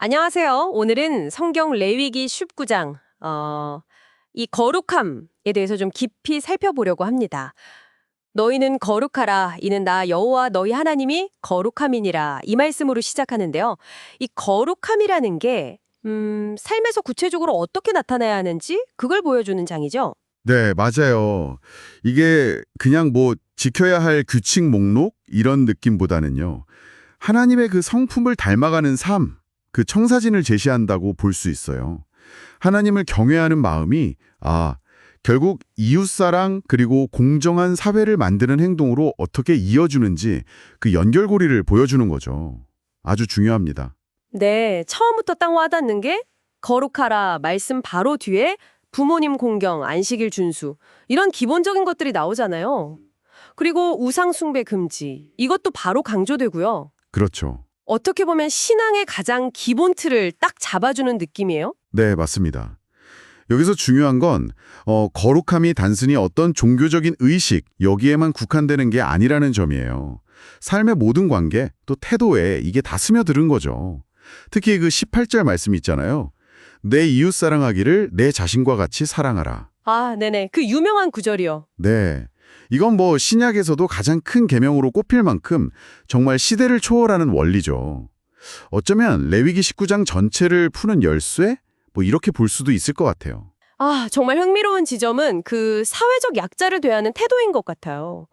안녕하세요. 오늘은 성경 레위기 19장, 이 거룩함에 대해서 좀 깊이 살펴보려고 합니다. 너희는 거룩하라. 이는 나 여호와 너희 하나님이 거룩함이니라. 이 말씀으로 시작하는데요. 이 거룩함이라는 게 삶에서 구체적으로 어떻게 나타나야 하는지 그걸 보여주는 장이죠. 네, 맞아요. 이게 그냥 뭐 지켜야 할 규칙 목록 이런 느낌보다는요. 하나님의 그 성품을 닮아가는 삶, 그 청사진을 제시한다고 볼 수 있어요. 하나님을 경외하는 마음이 결국 이웃사랑 그리고 공정한 사회를 만드는 행동으로 어떻게 이어주는지 그 연결고리를 보여주는 거죠. 아주 중요합니다. 네, 처음부터 딱 와닿는 게 거룩하라 말씀 바로 뒤에 부모님 공경, 안식일 준수 이런 기본적인 것들이 나오잖아요. 그리고 우상 숭배 금지 이것도 바로 강조되고요. 그렇죠. 어떻게 보면 신앙의 가장 기본 틀을 딱 잡아주는 느낌이에요. 네, 맞습니다. 여기서 중요한 건 거룩함이 단순히 어떤 종교적인 의식, 여기에만 국한되는 게 아니라는 점이에요. 삶의 모든 관계, 또 태도에 이게 다 스며드는 거죠. 특히 그 18절 말씀 있잖아요. 내 이웃 사랑하기를 내 자신과 같이 사랑하라. 아, 네네. 그 유명한 구절이요. 네. 이건 뭐 신약에서도 가장 큰 계명으로 꼽힐 만큼 정말 시대를 초월하는 원리죠. 어쩌면 레위기 19장 전체를 푸는 열쇠? 뭐 이렇게 볼 수도 있을 것 같아요. 아, 정말 흥미로운 지점은 그 사회적 약자를 대하는 태도인 것 같아요.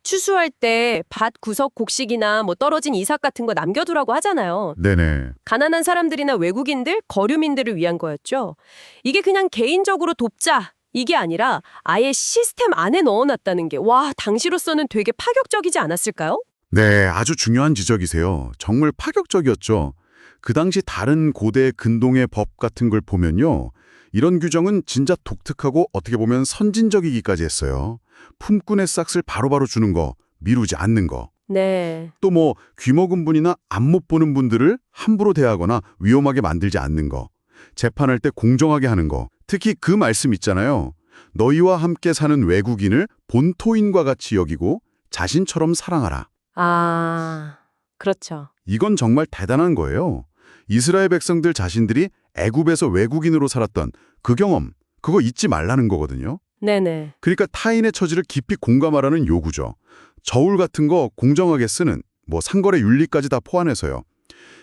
추수할 때 밭 구석 곡식이나 뭐 떨어진 이삭 같은 거 남겨두라고 하잖아요. 네네. 가난한 사람들이나 외국인들, 거류민들을 위한 거였죠. 이게 그냥 개인적으로 돕자 이게 아니라 아예 시스템 안에 넣어놨다는 게 와, 당시로서는 되게 파격적이지 않았을까요? 네, 아주 중요한 지적이세요. 정말 파격적이었죠. 그 당시 다른 고대 근동의 법 같은 걸 보면요. 이런 규정은 진짜 독특하고 어떻게 보면 선진적이기까지 했어요. 품꾼의 싹을 바로바로 주는 거, 미루지 않는 거. 네. 또 뭐 귀먹은 분이나 안 못 보는 분들을 함부로 대하거나 위험하게 만들지 않는 거. 재판할 때 공정하게 하는 거. 특히 그 말씀 있잖아요. 너희와 함께 사는 외국인을 본토인과 같이 여기고 자신처럼 사랑하라. 아, 그렇죠. 이건 정말 대단한 거예요. 이스라엘 백성들 자신들이 애굽에서 외국인으로 살았던 그 경험, 그거 잊지 말라는 거거든요. 네네. 그러니까 타인의 처지를 깊이 공감하라는 요구죠. 저울 같은 거 공정하게 쓰는, 뭐 상거래 윤리까지 다 포함해서요.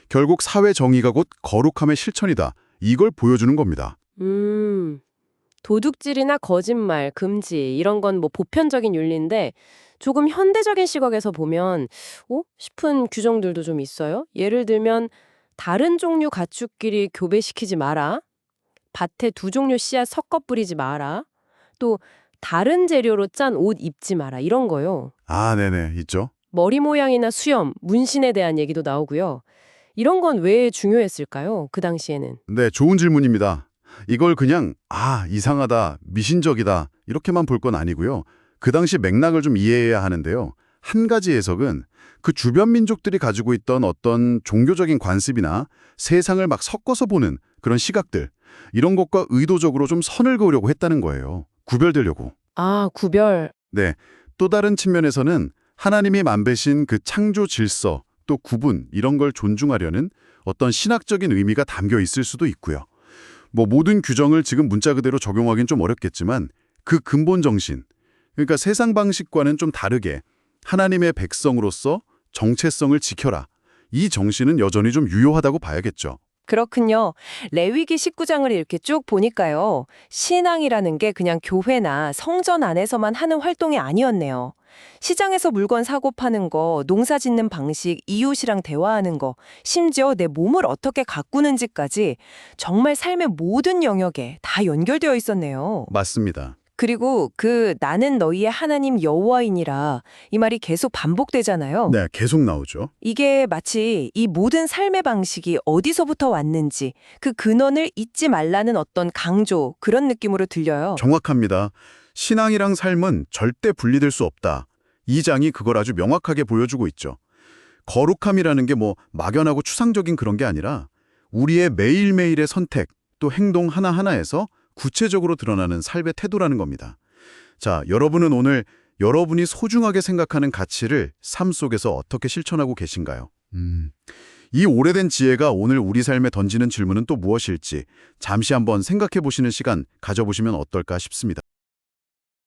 결국 사회 정의가 곧 거룩함의 실천이다. 이걸 보여주는 겁니다. 도둑질이나 거짓말, 금지 이런 건 뭐 보편적인 윤리인데 조금 현대적인 시각에서 보면 싶은 규정들도 좀 있어요. 예를 들면 다른 종류 가축끼리 교배시키지 마라. 밭에 두 종류 씨앗 섞어 뿌리지 마라. 또 다른 재료로 짠 옷 입지 마라. 이런 거요. 네네, 있죠. 머리 모양이나 수염, 문신에 대한 얘기도 나오고요. 이런 건 왜 중요했을까요? 그 당시에는. 네, 좋은 질문입니다. 이걸 그냥 이상하다, 미신적이다 이렇게만 볼 건 아니고요. 그 당시 맥락을 좀 이해해야 하는데요. 한 가지 해석은 그 주변 민족들이 가지고 있던 어떤 종교적인 관습이나 세상을 막 섞어서 보는 그런 시각들, 이런 것과 의도적으로 좀 선을 그으려고 했다는 거예요. 구별되려고. 아, 구별. 네, 또 다른 측면에서는 하나님이 만드신 그 창조 질서, 또 구분 이런 걸 존중하려는 어떤 신학적인 의미가 담겨 있을 수도 있고요. 뭐 모든 규정을 지금 문자 그대로 적용하기는 좀 어렵겠지만 그 근본 정신, 그러니까 세상 방식과는 좀 다르게 하나님의 백성으로서 정체성을 지켜라. 이 정신은 여전히 좀 유효하다고 봐야겠죠. 그렇군요. 레위기 19장을 이렇게 쭉 보니까요. 신앙이라는 게 그냥 교회나 성전 안에서만 하는 활동이 아니었네요. 시장에서 물건 사고 파는 거, 농사 짓는 방식, 이웃이랑 대화하는 거, 심지어 내 몸을 어떻게 가꾸는지까지 정말 삶의 모든 영역에 다 연결되어 있었네요. 맞습니다. 그리고 그 나는 너희의 하나님 여호와이니라 이 말이 계속 반복되잖아요. 네, 계속 나오죠. 이게 마치 이 모든 삶의 방식이 어디서부터 왔는지 그 근원을 잊지 말라는 어떤 강조 그런 느낌으로 들려요. 정확합니다. 신앙이랑 삶은 절대 분리될 수 없다. 이 장이 그걸 아주 명확하게 보여주고 있죠. 거룩함이라는 게 뭐 막연하고 추상적인 그런 게 아니라 우리의 매일매일의 선택, 또 행동 하나하나에서 구체적으로 드러나는 삶의 태도라는 겁니다. 자, 여러분은 오늘 여러분이 소중하게 생각하는 가치를 삶 속에서 어떻게 실천하고 계신가요? 이 오래된 지혜가 오늘 우리 삶에 던지는 질문은 또 무엇일지 잠시 한번 생각해 보시는 시간 가져보시면 어떨까 싶습니다.